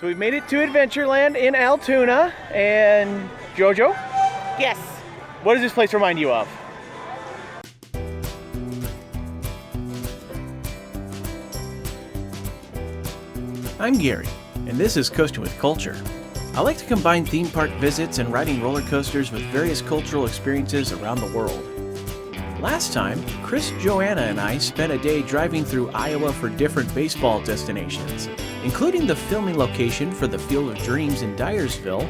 So we've made it to Adventureland in Altoona, and Jojo, Yes. what does this place remind you of? I'm Gary, and this is Coasting with Culture. I like to combine theme park visits and riding roller coasters with various cultural experiences around the world. Last time, Chris, Joanna, and I spent a day driving through Iowa for different baseball destinations, including the filming location for the Field of Dreams in Dyersville,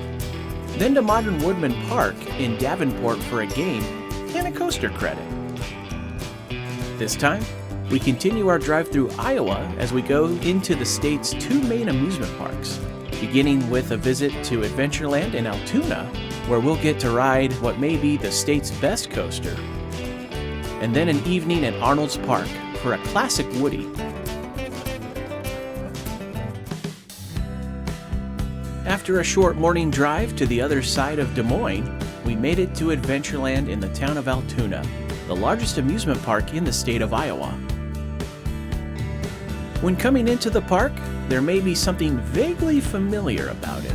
then to Modern Woodman Park in Davenport for a game and a coaster credit. This time, we continue our drive through Iowa as we go into the state's two main amusement parks, beginning with a visit to Adventureland in Altoona, where we'll get to ride what may be the state's best coaster, and then an evening at Arnolds Park for a classic Woody. After a short morning drive to the other side of Des Moines, we made it to Adventureland in the town of Altoona, the largest amusement park in the state of Iowa. When coming into the park, there may be something vaguely familiar about it.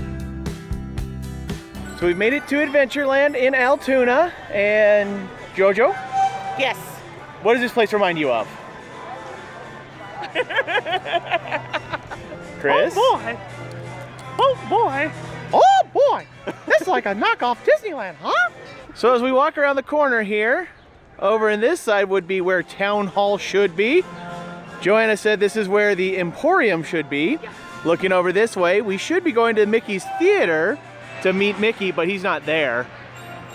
So we've made it to Adventureland in Altoona, and Jojo, Yes. what does this place remind you of? Chris? Oh boy. Oh boy. Oh boy! That's like a knockoff Disneyland, huh? So as we walk around the corner here, over in this side would be where Town Hall should be. Joanna said this is where the Emporium should be. Yeah. Looking over this way, we should be going to Mickey's Theater to meet Mickey, but he's not there.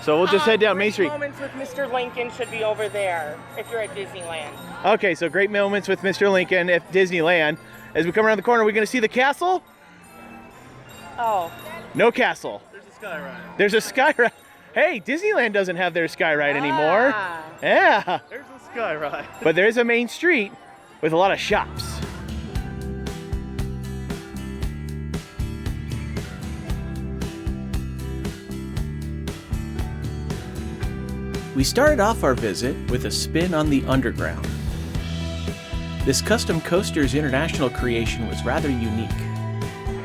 So we'll just head down Main Street. Moments with Mr. Lincoln should be over there if you're at Disneyland. Okay, so great moments with Mr. Lincoln at Disneyland. As we come around the corner, we're gonna see the castle? Oh. No castle. There's a sky ride. There's a sky ride. Hey, Disneyland doesn't have their sky ride anymore. Ah. Yeah, There's a sky ride. but there's a main street with a lot of shops. We started off our visit with a spin on the Underground. This custom coaster's international creation was rather unique.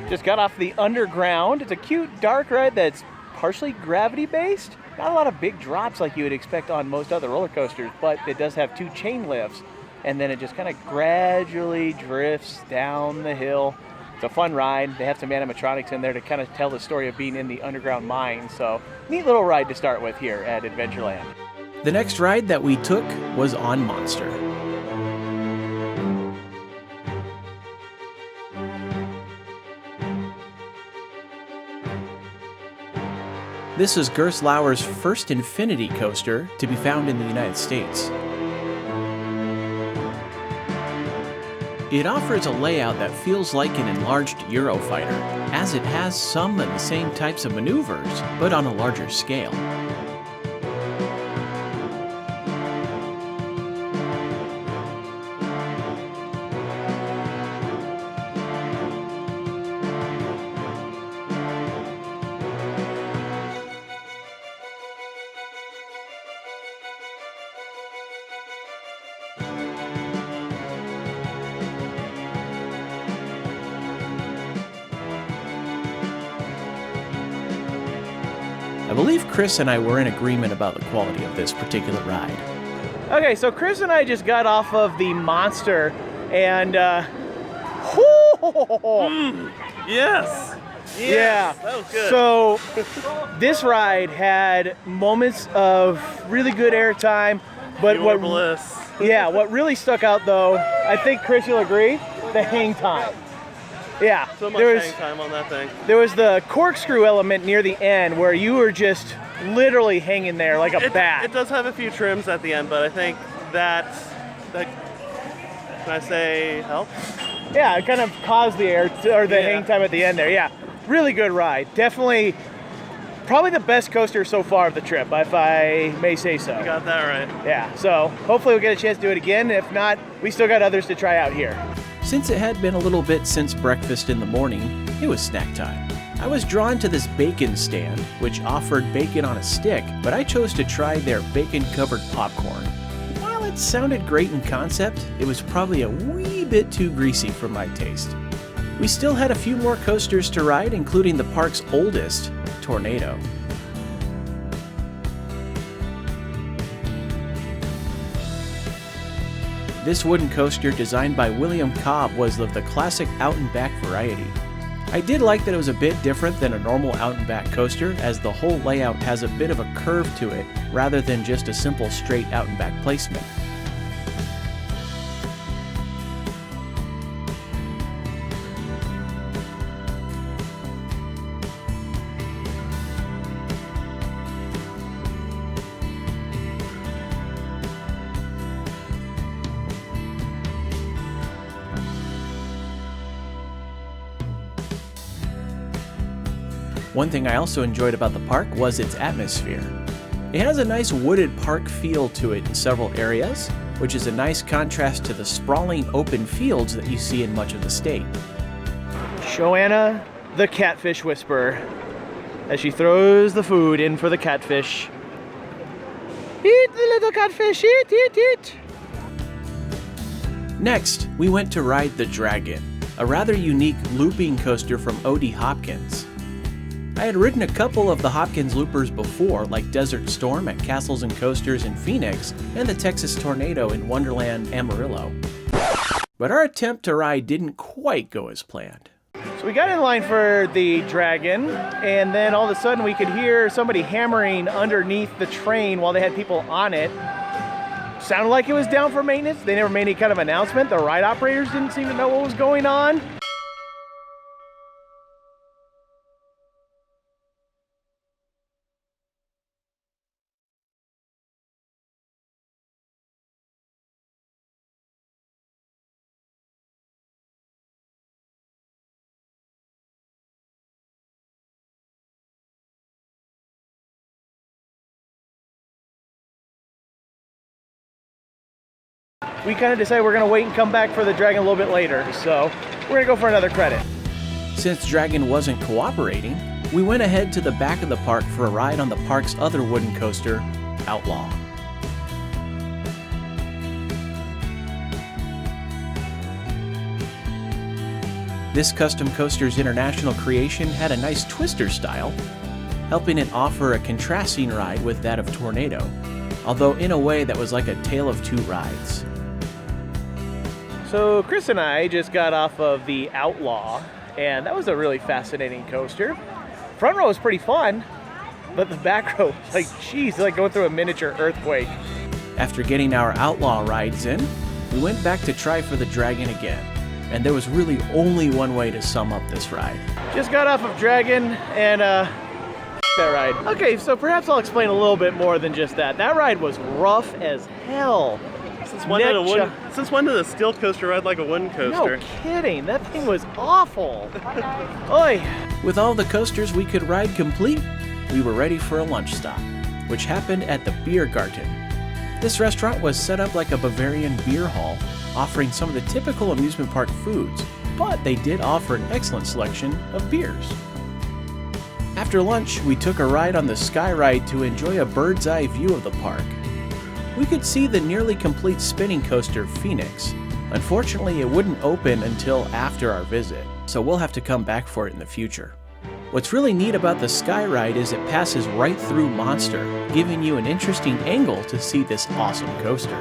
Just got off the Underground. It's a cute dark ride that's partially gravity based. Not a lot of big drops like you would expect on most other roller coasters, but it does have two chain lifts, and then it just kind of gradually drifts down the hill. It's a fun ride. They have some animatronics in there to kind of tell the story of being in the underground mine. So neat little ride to start with here at Adventureland. The next ride that we took was on Monster. This is Gerstlauer's first infinity coaster to be found in the United States. It offers a layout that feels like an enlarged Eurofighter, as it has some of the same types of maneuvers, but on a larger scale. I believe Chris and I were in agreement about the quality of this particular ride. Okay, so Chris and I just got off of the Monster, and Yes. yeah, That was good. So this ride had moments of really good airtime, but Pure what bliss. yeah, what really stuck out though, I think Chris, you'll agree, the hang time. Yeah, So much there was hang time on that thing. there was the corkscrew element near the end where you were just literally hanging there like a bat. It does have a few trims at the end, but I think that can I say helps? Yeah, it kind of caused the hang time at the end there. Yeah, really good ride. Definitely, probably the best coaster so far of the trip, if I may say so. You got that right. Yeah, so hopefully we'll get a chance to do it again. If not, we still got others to try out here. Since it had been a little bit since breakfast in the morning, it was snack time. I was drawn to this bacon stand, which offered bacon on a stick, but I chose to try their bacon-covered popcorn. While it sounded great in concept, it was probably a wee bit too greasy for my taste. We still had a few more coasters to ride, including the park's oldest, Tornado. This wooden coaster, designed by William Cobb, was of the classic out-and-back variety. I did like that it was a bit different than a normal out-and-back coaster, as the whole layout has a bit of a curve to it, rather than just a simple straight out-and-back placement. One thing I also enjoyed about the park was its atmosphere. It has a nice wooded park feel to it in several areas, which is a nice contrast to the sprawling open fields that you see in much of the state. Joanna, the catfish whisperer, as she throws the food in for the catfish. Eat the little catfish, eat, eat, eat. Next, we went to ride the Dragon, a rather unique looping coaster from O.D. Hopkins. I had ridden a couple of the Hopkins loopers before, like Desert Storm at Castles and Coasters in Phoenix and the Texas Tornado in Wonderland Amarillo. But our attempt to ride didn't quite go as planned. So we got in line for the Dragon, and then all of a sudden we could hear somebody hammering underneath the train while they had people on it. Sounded like it was down for maintenance. They never made any kind of announcement. The ride operators didn't seem to know what was going on. We kind of decided we're going to wait and come back for the Dragon a little bit later, so we're going to go for another credit. Since Dragon wasn't cooperating, we went ahead to the back of the park for a ride on the park's other wooden coaster, Outlaw. This custom coaster's international creation had a nice twister style, helping it offer a contrasting ride with that of Tornado, although in a way that was like a tale of two rides. So Chris and I just got off of the Outlaw, and that was a really fascinating coaster. Front row was pretty fun, but the back row, like, geez, like going through a miniature earthquake. After getting our Outlaw rides in, we went back to try for the Dragon again, and there was really only one way to sum up this ride. Just got off of Dragon, and that ride. Okay, so perhaps I'll explain a little bit more than just that. That ride was rough as hell. Since when did a steel coaster ride like a wooden coaster? No kidding, that thing was awful. Oy. With all the coasters we could ride complete, we were ready for a lunch stop, which happened at the Biergarten. This restaurant was set up like a Bavarian beer hall, offering some of the typical amusement park foods, but they did offer an excellent selection of beers. After lunch, we took a ride on the Sky Ride to enjoy a bird's eye view of the park. We could see the nearly complete spinning coaster, Phoenix. Unfortunately, it wouldn't open until after our visit, so we'll have to come back for it in the future. What's really neat about the Sky Ride is it passes right through Monster, giving you an interesting angle to see this awesome coaster.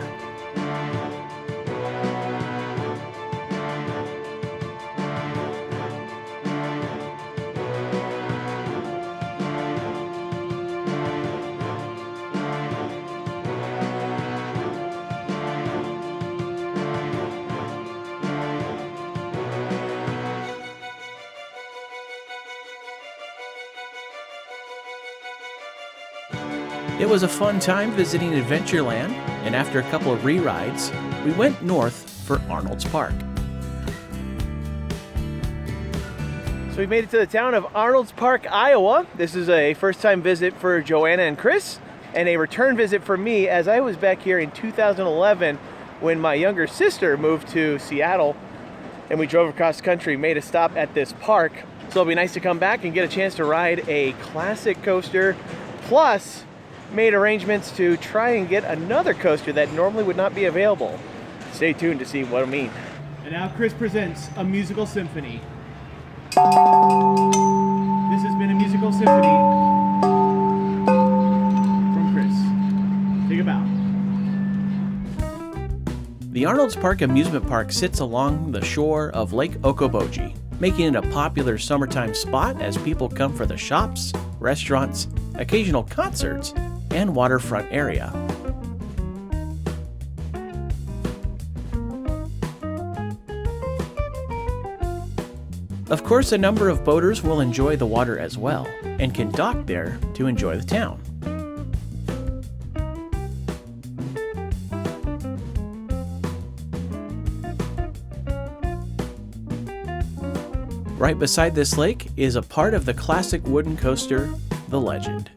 It was a fun time visiting Adventureland, and after a couple of re-rides, we went north for Arnolds Park. So we made it to the town of Arnolds Park, Iowa. This is a first-time visit for Joanna and Chris, and a return visit for me, as I was back here in 2011 when my younger sister moved to Seattle, and we drove across the country, made a stop at this park. So it'll be nice to come back and get a chance to ride a classic coaster, plus made arrangements to try and get another coaster that normally would not be available. Stay tuned to see what I mean. And now Chris presents a musical symphony. This has been a musical symphony from Chris. Take a bow. The Arnolds Park Amusement Park sits along the shore of Lake Okoboji, making it a popular summertime spot as people come for the shops, restaurants, occasional concerts, and waterfront area. Of course, a number of boaters will enjoy the water as well, and can dock there to enjoy the town. Right beside this lake is a part of the classic wooden coaster, the Legend.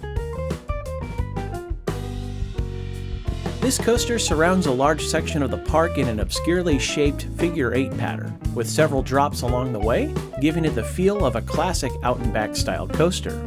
This coaster surrounds a large section of the park in an obscurely shaped figure-8 pattern, with several drops along the way, giving it the feel of a classic out-and-back style coaster.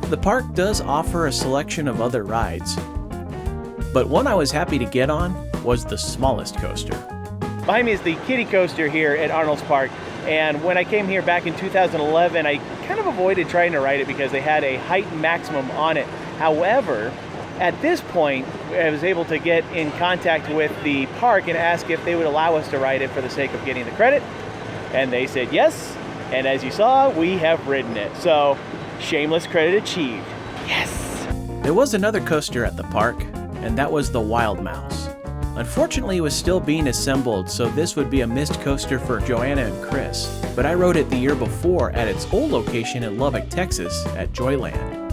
The park does offer a selection of other rides, but one I was happy to get on was the smallest coaster. Behind me is the Kiddie Coaster here at Arnolds Park, and when I came here back in 2011, I kind of avoided trying to ride it because they had a height maximum on it. However, at this point, I was able to get in contact with the park and ask if they would allow us to ride it for the sake of getting the credit, and they said yes, and as you saw, we have ridden it. So, shameless credit achieved. Yes! There was another coaster at the park, and that was the Wild Mouse. Unfortunately, it was still being assembled, so this would be a missed coaster for Joanna and Chris, but I rode it the year before at its old location in Lubbock, Texas at Joyland.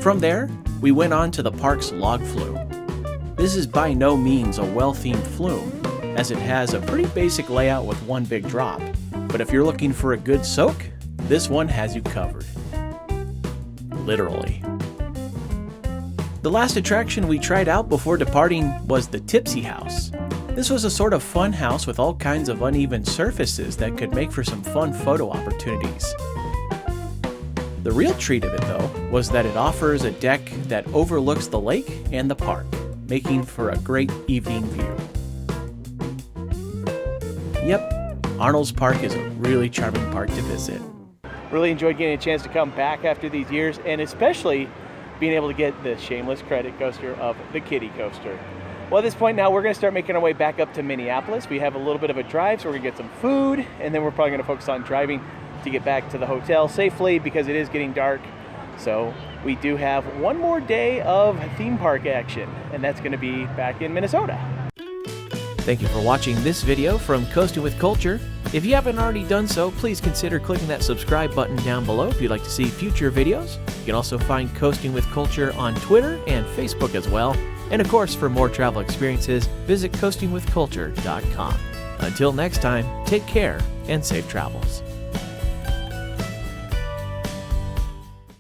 From there, we went on to the park's log flume. This is by no means a well-themed flume, as it has a pretty basic layout with one big drop, but if you're looking for a good soak, this one has you covered. Literally. The last attraction we tried out before departing was the Tipsy House. This was a sort of fun house with all kinds of uneven surfaces that could make for some fun photo opportunities. The real treat of it, though, was that it offers a deck that overlooks the lake and the park, making for a great evening view. Yep, Arnolds Park is a really charming park to visit. Really enjoyed getting a chance to come back after these years, and especially being able to get the shameless credit coaster of the Kiddie Coaster. Well, at this point now, we're going to start making our way back up to Minneapolis. We have a little bit of a drive, so we're going to get some food, and then we're probably going to focus on driving to get back to the hotel safely because it is getting dark. So we do have one more day of theme park action, and that's going to be back in Minnesota. Thank you for watching this video from Coasting with Culture. If you haven't already done so, please consider clicking that subscribe button down below if you'd like to see future videos. You can also find Coasting with Culture on Twitter and Facebook as well. And of course, for more travel experiences, visit coastingwithculture.com. Until next time, take care and safe travels.